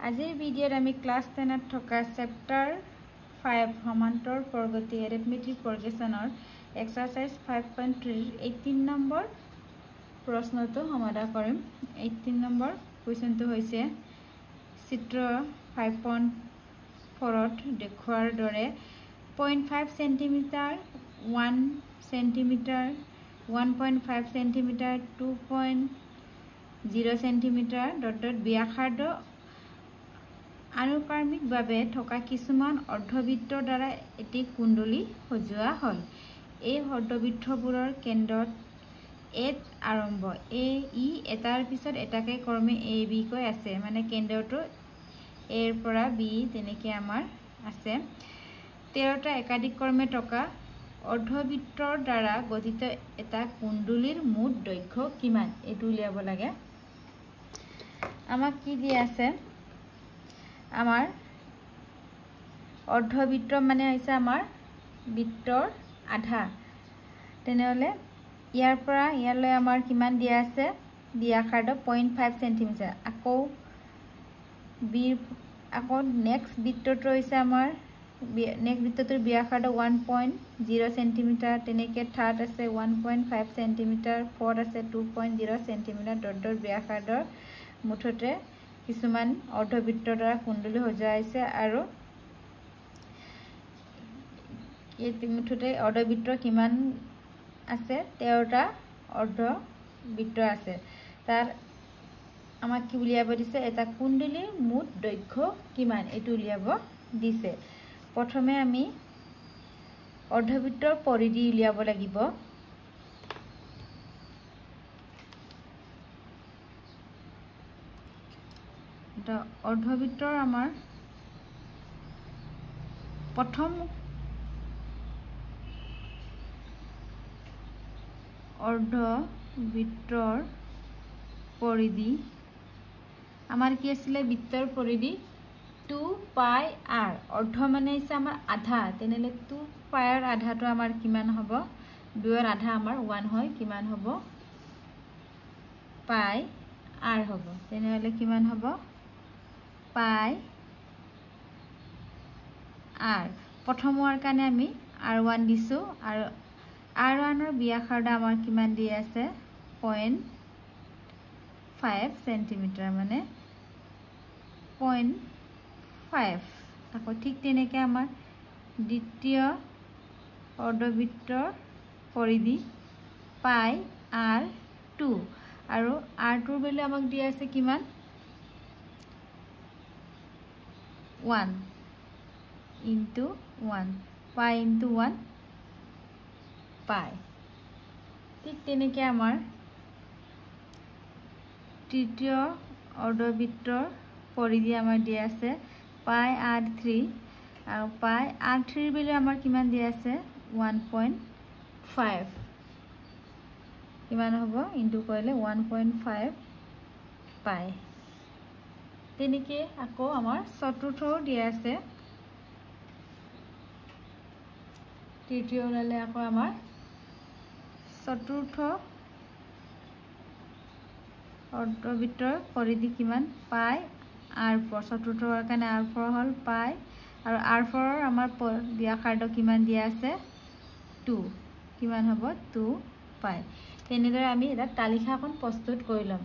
আজিৰ ভিডিঅ'ত আমি ক্লাছ 10ত থকা চেপ্টাৰ 5 সমান্তৰ প্ৰগতি এৰিথমেটিক প্ৰগ্ৰেছনৰ এক্সাৰসাইজ 5.3 18 নম্বৰ প্ৰশ্নটো সমাধান কৰিম। 18 নম্বৰ কুৱেশ্যনটো হৈছে চিত্ৰ 5.4ত দেখুৱাৰ দৰে 0.5 সেন্টিমিটাৰ 1 সেন্টিমিটাৰ 1.5 সেন্টিমিটাৰ 2.0 সেন্টিমিটাৰ ব্যাসাৰ্ধ আনুক্ৰমিকভাৱে থকা কিছুমান অৰ্ধবৃত্তৰ দ্বাৰা এটি কুণ্ডলী সজোৱা হ'ল। এই অৰ্ধবৃত্তবোৰৰ কেন্দ্ৰত এত আৰম্ভ ই এটাৰ পিছত এটাকে ক্ৰমে এ বি কৈ আছে, মানে কেন্দ্ৰটো এৰ পৰা বি তেনেকৈ আমাৰ আছে। 13টা একাধিক ক্ৰমে থকা অৰ্ধবৃত্তৰ দ্বাৰা গঠিত এটা কুণ্ডলীৰ মুঠ দৈৰ্ঘ্য কিমান এইটো উলিয়াব লাগে। আমাক কি দিয়া আছে, আমাৰ অৰ্ধবৃত্ত মানে হৈছে আমাৰ বৃত্তৰ আধা। তেনেহলে ইয়াৰ পৰা ইয়ালৈ আমাৰ কিমান দিয়া আছে, ব্যাসাৰ্ধ 0.5 সেন্টিমিটাৰ। আকৌ নেক্সট বৃত্তটো হৈছে আমাৰ নেক্সট বৃত্তটোৰ ব্যাসাৰ্ধ 1.0 সেন্টিমিটাৰ। তেনেকৈ থাৰ্ড আছে 1.5 সেন্টিমিটাৰ, ফৰ্থ আছে 2.0 সেন্টিমিটাৰ। ব্যাসাৰ্ধৰ মুঠতে কিছুমান অৰ্ধবৃত্তৰ দ্বাৰা কুণ্ডলী সজোৱা হৈছে আৰু মুঠতে অৰ্ধবৃত্ত কিমান আছে, 13টা অৰ্ধবৃত্ত আছে। তাত আমাক কি উলিয়াব দিছে, এটা কুণ্ডলীৰ মুঠ দৈৰ্ঘ্য কিমান এইটো উলিয়াব দিছে। প্ৰথমে আমি অৰ্ধবৃত্তৰ পৰিধি উলিয়াব লাগিব। অৰ্ধবৃত্তৰ আমাৰ প্ৰথম অৰ্ধবৃত্তৰ পৰিধি আমাৰ কি আছিলে, বৃত্তৰ পৰিধি 2 পাই r। অৰ্ধ মানে হৈছে আমাৰ আধা, তেনেহলে 2 পাইৰ আধাটো আমাৰ কিমান হ'ব, 2ৰ আধা আমাৰ 1 হয়, কিমান হ'ব পাই r হ'ব। তেনেহলে কিমান হ'ব পাই r। প্ৰথম হোৱাৰ কাৰণে আমি r1 দিছোঁ আৰু r1ৰ ব্যাসাৰ্ধ আমাৰ কিমান দি আছে 0.5 সেন্টিমিটাৰ, মানে 0.5। আকৌ ঠিক তেনেকৈ আমাৰ দ্বিতীয় অৰ্ধবৃত্তৰ পৰিধি পাই r2 আৰু r2ৰ ভেলু আমাক দিয়া আছে কিমান 1 ইনটু 1 পাই ইনটু 1 পাই। ঠিক তেনেকৈ আমাৰ তৃতীয় অৰ্ধবৃত্তৰ পৰিধি আমাৰ দিয়া আছে পাই r3 আৰু পাই r3ৰ ভেলু আমাৰ কিমান দিয়া আছে 1.5, কিমান হ'ব ইনটু কৰিলে 1.5 পাই। তেনেকৈ আকৌ আমাৰ চতুৰ্থও দিয়া আছে, তৃতীয় ওলালে আকৌ আমাৰ চতুৰ্থ অৰ্ধবৃত্তৰ পৰিধি কিমান পাই r4। চতুৰ্থ হোৱাৰ কাৰণে r4 হ'ল পাই আৰু r4ৰ আমাৰ ব্যাসাৰ্ধ কিমান দিয়া আছে 2, কিমান হ'ব 2 পাই। তেনেদৰে আমি এটা তালিকাখন প্ৰস্তুত কৰি ল'ম।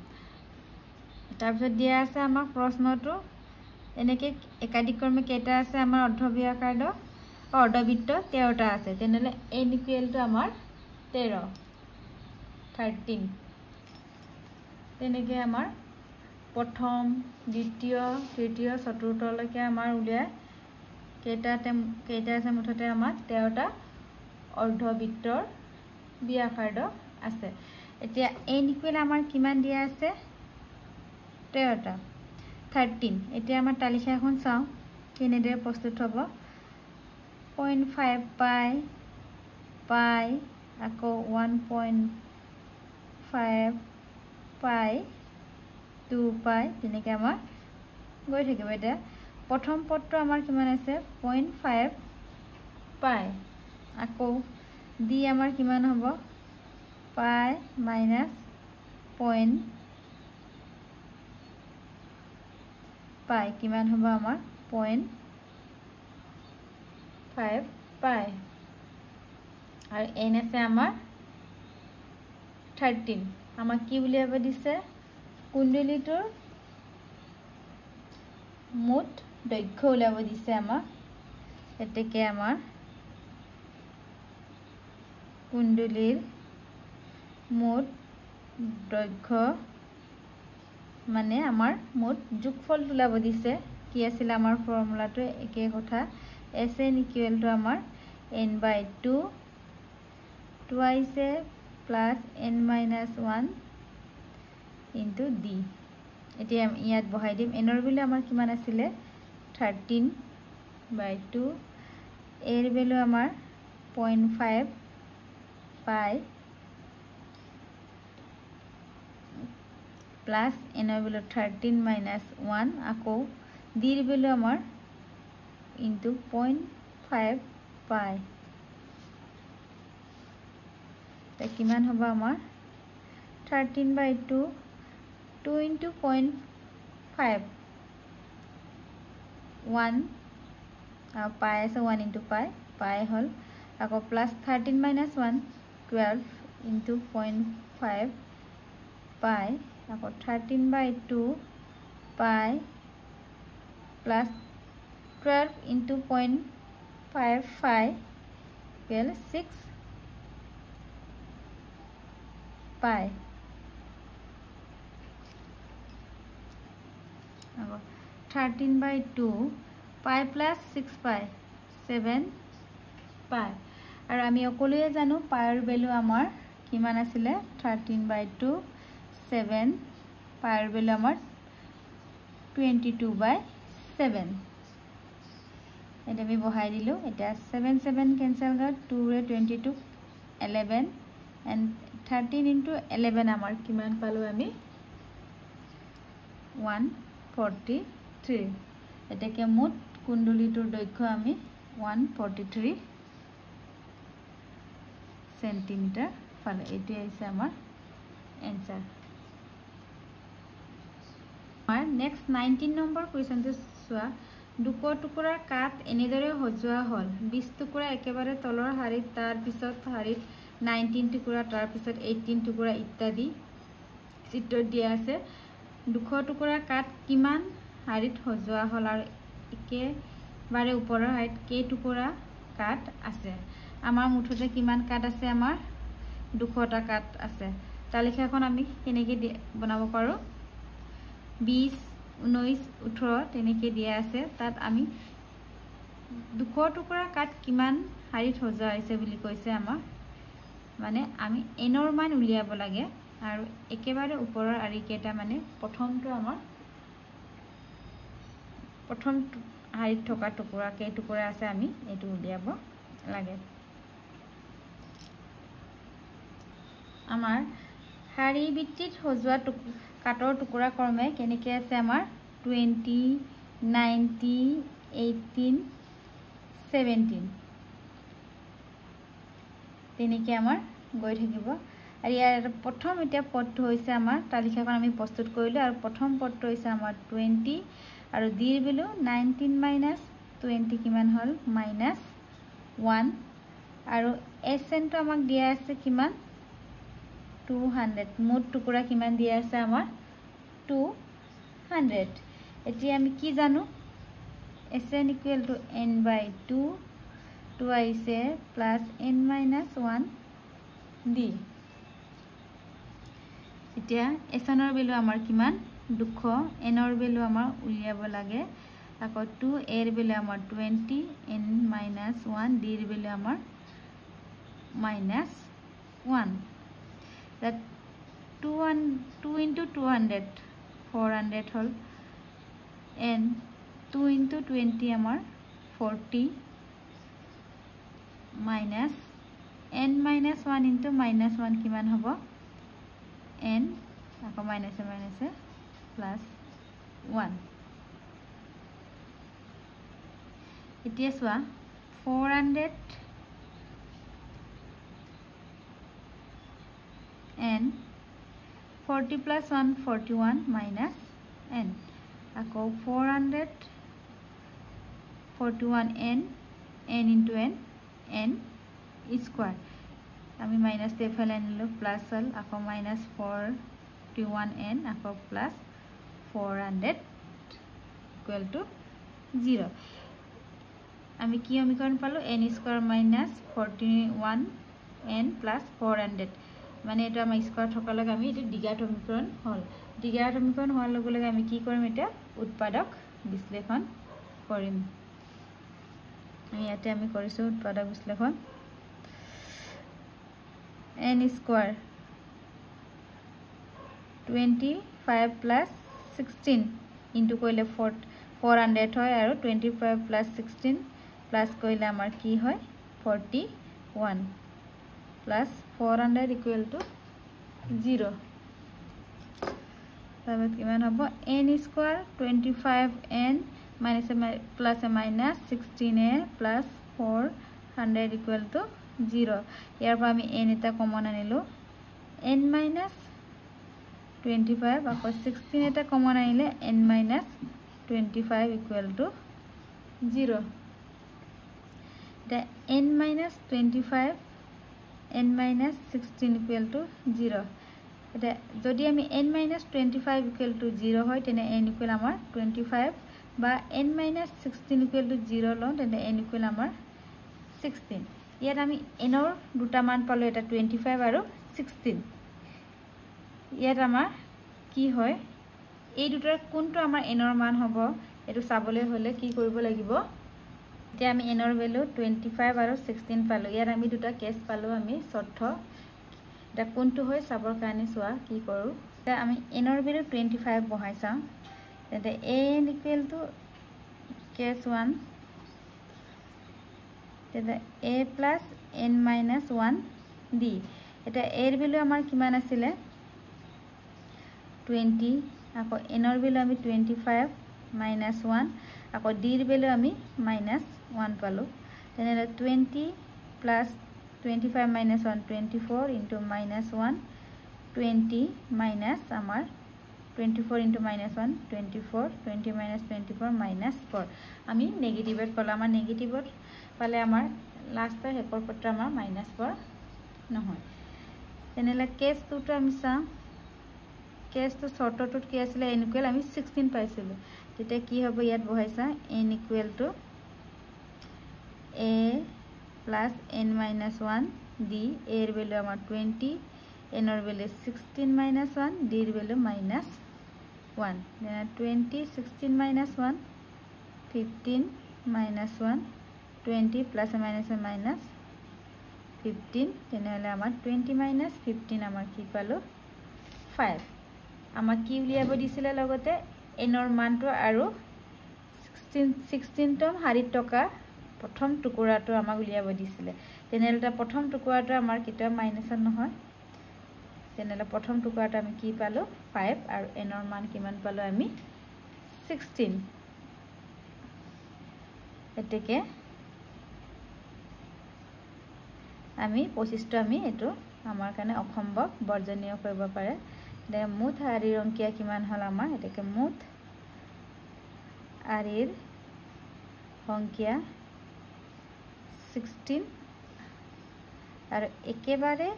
তাৰপিছত দিয়া আছে আমাক প্ৰশ্নটো এনেকৈ একাধিক ক্ৰমে কেইটা আছে আমাৰ অৰ্ধবৃত্ত 13টা আছে। তেনেহ'লে n ইকুৱেলটো আমাৰ 13। তেনেকৈ আমাৰ প্ৰথম দ্বিতীয় তৃতীয় চতুৰ্থলৈকে আমাৰ উলিয়াই কেইটা আছে, মুঠতে আমাৰ 13টা অৰ্ধবৃত্তৰ ব্যাসাৰ্ধ আছে। এতিয়া n ইকুৱেল আমাৰ কিমান দিয়া আছে 13টা 13। এতিয়া আমাৰ তালিকাখন চাওঁ কেনেদৰে প্ৰস্তুত হ'ব। 0.5 পাই আকৌ 1.5 পাই 2 পাই, তেনেকৈ আমাৰ গৈ থাকিব। এতিয়া প্ৰথম পদটো আমাৰ কিমান আছে 0.5 পাই, আকৌ দি আমাৰ কিমান হ'ব পাই মাইনাছ পাই কিমান হ'ব আমাৰ 0.5 পাই আৰু n আছে আমাৰ 13 আমাক কি বুলিয়াব দিছে কুণ্ডলীটোৰ মুঠ দৈৰ্ঘ্য উলিয়াব দিছে আমাক এতেকে আমাৰ কুণ্ডলীৰ মুঠ দৈৰ্ঘ্য মানে আমাৰ মুঠ যোগফল উলিয়াব দিছে কি আছিল আমাৰ ফৰ্মুলাটো একে কথা Sn = আমাৰ n/2 twice a plus n minus 1 into d এতিয়া ইয়াত বহাই দিম n ৰ ভ্যালু আমাৰ কিমান আছিল 13/2 এৰ ভ্যালু আমাৰ 0.5 পাই plus n ৰ ভ্যালু 13 minus 1 আকৌ d ৰ ভ্যালু আমাৰ into 0.5 পাই তে কিমান হ'ব আমাৰ 13/2 2 into 0.5 1 pi আছে 1 into pi হল আকৌ plus 13 minus 1 12 into 0.5 pi আকৌ 13/2 pi plus 12 into 0.5 pi equal 6 pi 13/2 pi plus 6 pi 7 pi আৰু আমি অকলয়ে জানো পাইৰ ভ্যালু আমাৰ কিমান আছিল 13/2 7 পাইৰ ভ্যালু আমাৰ 22/7 এটা আমি বহাই দিলো এটা 7 7 ক্যান্সেল গল 2 ৰে 22 11 and 13 into 11 আমাৰ কিমান পালো আমি 143 এটাকে মুঠ কুণ্ডলীটোৰ দৈৰ্ঘ্য আমি 143 সেন্টিমিটাৰ পালো এটি আছে আমাৰ आंसर আমাৰ নেক্সট 19 নম্বৰ কোৱেশ্চনটো চোৱা দুক টুকুৰাৰ কাট এনেদৰে হজোৱা হল 20 টুকুৰা একেবাৰে তলৰ হাৰিত তাৰ পিছত হাৰিত 19 টুকুৰা তাৰ পিছত 18 টুকুৰা ইত্যাদি চিত্ৰ দিয়া আছে দুক টুকুৰাৰ কাট কিমান হাৰিত হজোৱা হল আৰু একেবাৰে ওপৰৰ হাৰিত কেই টুকুৰা কাট আছে আমাৰ মুঠতে কিমান কাট আছে আমাৰ 200টা কাট আছে তালিকাখন আমি কেনেকৈ বনাব পাৰো 20 19 18 তেনেকৈ দিয়া আছে তাত আমি 200 টুকুৰা কাট কিমান হাৰিত হজোৱা হৈছে বুলি কৈছে আমাৰ মানে আমি এনৰ মান উলিয়াব লাগে আৰু একেবাৰে ওপৰৰ আৰি কেটা মানে প্ৰথমটো আমাৰ প্ৰথম হাৰিত থকা টুকুৰা কেই টুকুৰা আছে আমি এটো উলিয়াব লাগে আমাৰ হাৰি ভিত্তিত হজোৱা কাটৰ টুকুৰা ক্ৰমে কেনেকৈ আছে আমাৰ 20 90 18 17 তেনেকৈ আমাৰ গৈ থাকিব আৰু ইয়াৰ প্ৰথম এতিয়া পদটো হৈছে আমাৰ তালিকাখন আমি প্ৰস্তুত কৰিলো আৰু প্ৰথম পদটো হৈছে আমাৰ 20 আৰু d ৰ ভ্যালু 19 minus 20 কিমান হল -1 আৰু sn টো আমাক দিয়া আছে কিমান 200 মুঠ টুকুৰা কিমান দিয়া আছে আমাৰ 200 এতিয়া আমি কি জানো sn = n/2 twice plus n minus 1 d এতিয়া sn ৰ ভ্যালু আমাৰ কিমান 200 n ৰ ভ্যালু আমাৰ উলিয়াব লাগে আকৌ 2 এৰ ভ্যালু আমাৰ 20 n minus 1 d ৰ ভ্যালু আমাৰ -1 that 2 into 200 400 hall and 2 into 20 আমাৰ 40 minus n minus 1 into -1 কিমান হ'ব n আকৌ minus plus 1 এতিয়া চোৱা 400 and 40 plus 1 41 minus n আকৌ 441n n into n square আমি minus টো এফালে আনিলো প্লাস হল আকৌ minus 41n আকৌ প্লাস 400 equal to 0 আমি কি সমীকৰণ পালো n square minus 41n plus 400 মানে এটা আমাৰ স্কয়াৰ থকালক আমি এটা দ্বিঘাত সমীকৰণ হল দ্বিঘাত সমীকৰণ হোৱাৰ লগে লগে আমি কি কৰিম এটা উৎপাদক বিশ্লেষণ কৰিম আমি ইয়াতে আমি কৰিছো উৎপাদক বিশ্লেষণ n square 25 plus 16 into কইলে 400 হয় আৰু 25 plus 16 plus কইলে আমাৰ কি হয় 41 plus 400 equal to 0 তাহলে কিমান হ'ব n square 25n minus plus minus 16a plus 400 equal to 0 ইয়াৰ পৰা আমি n এটা কমন আনিলো n minus 25 আকৌ 16 এটা কমন আনিলে n minus 25 equal to 0 the n minus 25 n minus 16 equal to 0 এটা যদি আমি n minus 25 equal to 0 হয় তেনে n equal আমাৰ 25 বা n minus 16 equal to 0 লওঁ তেনে n equal আমাৰ 16 ইয়াত আমি n ৰ দুটা মান পালো এটা 25 আৰু 16 ইয়াত আমাৰ কি হয় এই দুটাৰ কোনটো আমাৰ n ৰ মান হ'ব এটো চাবলৈ হলে কি কৰিব লাগিব এতিয়া আমি n ৰ ভ্যালু 25 আৰু 16 পালো ইয়াত আমি দুটা কেস পালো আমি শৰ্ত এটা কোনটো হয় চাবৰ কাৰণে চোৱা কি কৰো এটা আমি n ৰ ভ্যালু 25 বহাই চাম তেতে n equal to case 1 তেতে a plus n minus 1 d এটা a ৰ ভ্যালু আমাৰ কিমান আছিল 20 আকৌ n ৰ ভ্যালু আমি 25 minus 1 আকৌ d ৰ ভ্যালু আমি minus 1 পালো তেনে 20 plus 25 minus 1 24 into minus 1 20 minus আমাৰ 24 into minus 1 24 20 minus 24 minus 4 আমি নেগেটিভত পালো আমাৰ নেগেটিভত পালে আমাৰ লাষ্টৰ হেকৰ পত্ৰ আমাৰ minus 4 নহয় তেনেলা কেস দুটো আমি চাম কেস তো শর্তটোত কি আছিল n equal আমি 16 পাইছিলো তেতে কি হ'ব ইয়াত বহাইছা n equal to a plus n minus 1 d a এর ভ্যালু আমার 20 n এর ভ্যালু 16 minus 1 d এর value minus 1 then 20 16 minus 1 15 minus 1 20 plus minus minus 15 তেনেহলে আমার 20 minus 15 আমার কি পালো 5 আমাৰ কি উলিয়াব দিছিল লগতে n ৰ মানটো আৰু 16 তম হাৰি টকা প্ৰথম টুকুৰাটো আমাক উলিয়াব দিছিল তেনেহলে প্ৰথম টুকুৰাটো আমাৰ কিটা মাইনাস নহয় তেনেহলে প্ৰথম টুকুৰাটো আমি কি পালো 5 আৰু n ৰ মান কিমান পালো আমি 16 এতেকে আমি 25 টো আমি এটো আমাৰ কাৰণে অসম্ভৱ বৰ্জনীয় কৰিব পাৰে দে মুঠ আৰিৰ অংকিয়া কিমান হল আমাৰ এটাকে মুঠ আৰিৰ অংকিয়া 16 আৰু একেবাৰে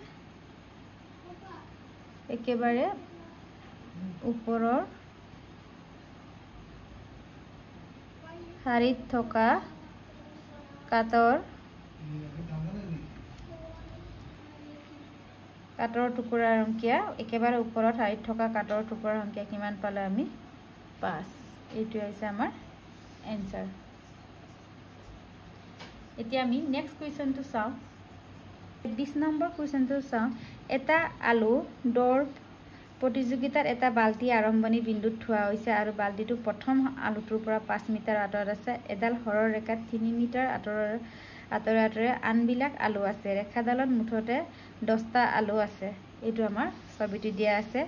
ওপৰৰ হাৰিত থকা কাটৰ টুকুৰাৰ সংখ্যা একেবাৰে ওপৰত হাৰিত থকা কাটৰ টুকুৰাৰ সংখ্যা কিমান পালে আমি 5 এইটো হৈছে আমাৰ आंसर এতিয়া আমি নেক্সট কোৱেশ্চনটো চাও 20 নম্বৰ কোৱেশ্চনটো চাও এটা আলু দৌৰ প্ৰতিযোগিতাৰ এটা বালটি আৰম্ভণি বিন্দুত থোৱা হৈছে আৰু বালটিটো প্ৰথম আলুটোৰ পৰা 5 মিটাৰ আঁতৰত আছে এডাল হৰৰ ৰেখাত 3 মিটাৰ আঁতৰে আনবিলাক আলু আছে ৰেখাডালত মুঠতে 10টা আলু আছে এইটো আমাৰ ছবিটো দিয়া আছে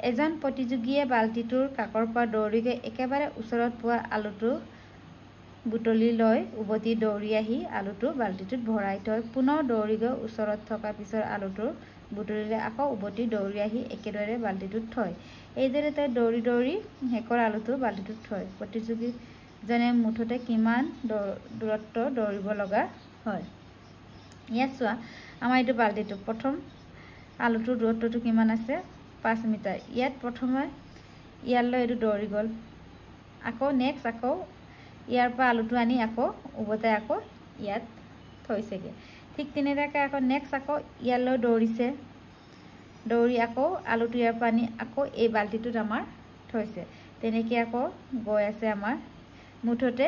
এজন প্ৰতিযোগীয়ে বালটিটোৰ কাকৰ পৰা দৌৰি গৈ একেবাৰে ওচৰত পোৱা আলুটো বুটলি লৈ উভতি দৌৰি আহি আলুটো বালটিটোত ভৰাই থৈ পুনৰ দৌৰি গৈ ওচৰত থকা পিছৰ আলুটো বুটলিলে আকৌ উভতি দৌৰি আহি একেদৰে বালটিটোত থয় এইদৰে তই দৌৰি দৌৰি হেকৰ আলুটো বাল্টিটোত থয় প্ৰতিযোগীজনে মুঠতে কিমান দূৰত্ব দৌৰিব লগা হয় ইয়াত চোৱা আমাৰ এইটো বাল্টিটো প্ৰথম আলুটোৰ দূৰত্বটো কিমান আছে 5 মিটাৰ ইয়াত প্ৰথমে ইয়ালৈ এইটো দৌৰি গ'ল আকৌ নেক্সট আকৌ ইয়াৰ পৰা আলুটো আনি আকৌ উভতাই আকৌ ইয়াত থৈছেগে ঠিক তেনেদৰে আকৌ নেক্সট আকৌ ইয়ালৈ দৌৰিছে দৌৰি আকৌ আলুটো ইয়াৰ পৰা আনি আকৌ এই বাল্টিটোত আমাৰ থৈছে তেনেকৈ আকৌ গৈ আছে আমাৰ মুঠতে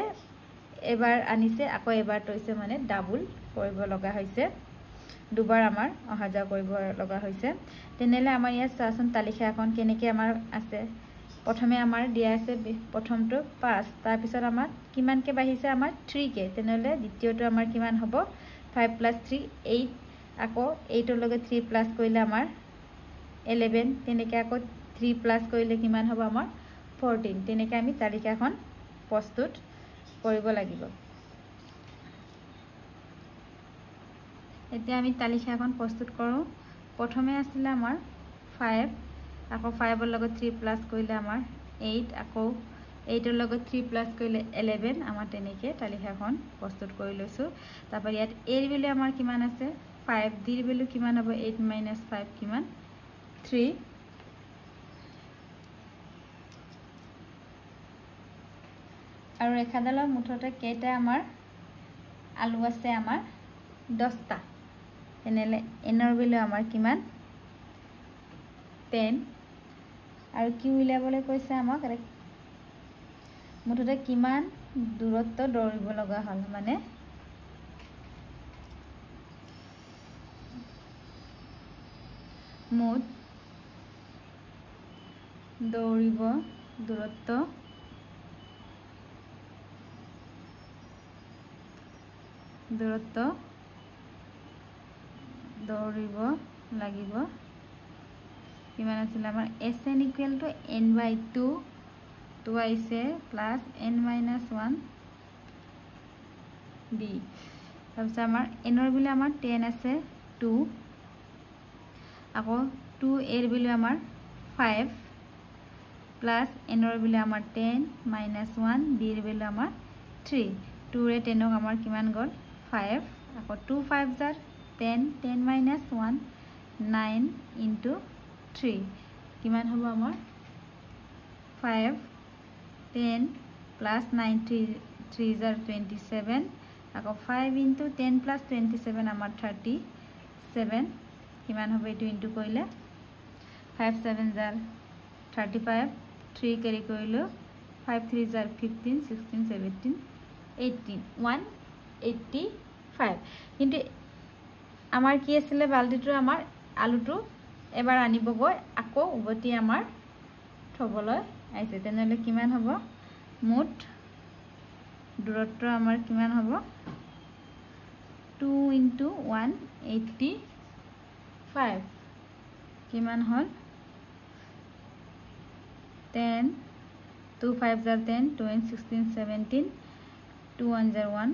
এবাৰ আনিছে আকৌ এবাৰ থৈছে মানে ডাবল কৰিব লগা হৈছে দুবাৰ আমাৰ অহা যোৱা কৰিব লগা হৈছে তেনেহলে আমাৰ ইয়াত চাচোন তালিকা এখন কেনেকৈ আমাৰ আছে প্ৰথমে আমাৰ দিয়া আছে প্ৰথমটো 5 তাৰ পিছত আমাৰ কিমানকে বাঢ়িছে আমাৰ 3 কে তেনেহলে দ্বিতীয়টো আমাৰ কিমান হ'ব 5 + 3 8 আকৌ 8 ৰ লগে 3 প্লাস কৰিলে আমাৰ 11 তেনেকৈ আকৌ 3 প্লাস কৰিলে কিমান হ'ব আমাৰ 14 তেনেকৈ আমি তালিকাখন প্ৰস্তুত কৰিব লাগিব এতিয়া আমি তালিকাখন প্ৰস্তুত কৰোঁ প্ৰথমে আছিল আমাৰ 5 আকৌ 5 ৰ লগত 3 প্লাস কৰিলে আমাৰ 8 আকৌ 8 ৰ লগত 3 প্লাস কৰিলে 11 আমাৰ তেনেকৈ তালিকাখন প্ৰস্তুত কৰি লৈছো তাৰপৰ ইয়াত a ৰ ভ্যালু আমাৰ কিমান আছে 5 d ৰ ভ্যালু কিমান হ'ব 8 - 5 কিমান 3 আৰু ৰেখাডালৰ মুঠতে কেইটা আমাৰ আলু আছে আমাৰ 10টা এনেলে n ৰ ভ্যালু আমাৰ কিমান 10 আৰু কি উলিয়াবলৈ কৈছে আমাক মুঠতে কিমান দূৰত্ব দৌৰিব লগা হল মানে মুঠ দৌৰিব দূৰত্ব দৌৰিব লাগিব কিমান আছিল আমাৰ sn = n/2 টুৱাইছে plus n - 1 d তাৰপিছত আমাৰ n ৰ ভ্যালু আমাৰ 10 আছে 2 আকৌ 2 a ৰ ভ্যালু আমাৰ 5 প্লাস n ৰ ভ্যালু আমাৰ 10 - 1 d ৰ ভ্যালু আমাৰ 3 2 ৰে 10 ক আমাৰ কিমান গল 5 আকৌ 2 5 জাৰ 10 10 - 1 9 * 3 কিমান হ'ব আমাৰ 5 10 + 9 3 জাৰ 27 আকৌ 5 * 10 + 27 আমাৰ 37 কিমান হ'ব এটো ইনটু কৰিলে 5 7 জাৰ 35 3 কেৰি কৰিলো 5 3 জাৰ 15 16 17 18 185 কিন্তু আমাৰ কি আছিল বাল্টিটো আমাৰ আলুটো এবাৰ আনিব গৈ আকৌ উভতি আমাৰ থবলৈ আইছে তেনেহলে কিমান হ'ব মুঠ দূৰত্ব আমাৰ কিমান হ'ব 2 * 185 কিমান হল 10 2 5 জাৰ 10 2 16 17 2 1 জাৰ 1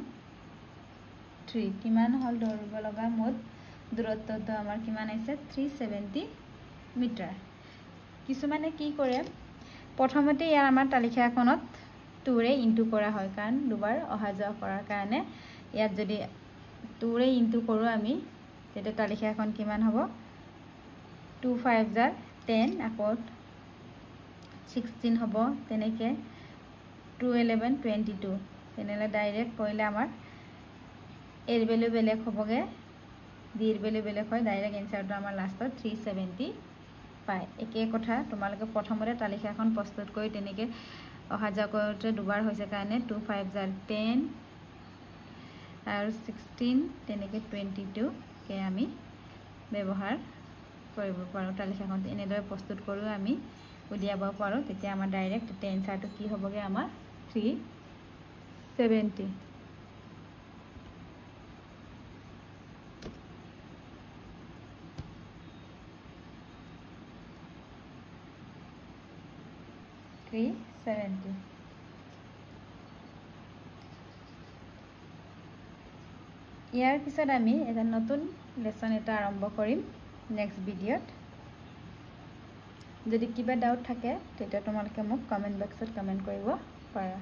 3 কিমান হল দৌৰিব লগা মুঠ দূৰত্বটো আমাৰ কিমান আছে 370 মিটাৰ কিছুমানে কি কৰে প্ৰথমতে ইয়াৰ আমাৰ তালিকাখনত 2 ৰে ইনটু কৰা হয় কাৰণ দুবাৰ অহা যোৱা কৰাৰ কাৰণে ইয়াত যদি 2 ৰে ইনটু কৰো আমি তেতিয়া তালিকাখন কিমান হ'ব 2 5 জাৰ 10 আকৌ 16 হ'ব তেনেকৈ 2 11 22 তেনেলে ডাইৰেক্ট কৰিলে আমাৰ এৰ ভ্যালু বেলেগ হ'বগে ডিৰ ভ্যালু বেলেগ হয় ডাইৰেক্ট এনসাৰটো আমাৰ লাষ্টত 370 পায় একে কথা তোমালোকে প্ৰথমতে তালিকাখন প্ৰস্তুত কৰি তেনেকৈ অহা যোৱা কৰোতে দুবাৰ হৈছে কাৰণে 2 5 জাৰ 10 আৰু 16 তেনেকৈ 22 কে আমি ব্যৱহাৰ কৰিব পাৰো তালিকাখন এনেদৰে প্ৰস্তুত কৰো আমি উলিয়াব পাৰো তেতিয়া আমাৰ ডাইৰেক্ট এনসাৰটো কি হ'বগে আমাৰ 370 370 ইয়াৰ পিছত আমি এটা নতুন লেসন এটা আৰম্ভ কৰিম নেক্সট ভিডিঅ'ত যদি কিবা ডাউট থাকে তেতিয়া তোমালোকে মোক কমেণ্ট বক্সত কমেণ্ট কৰিব পাৰা।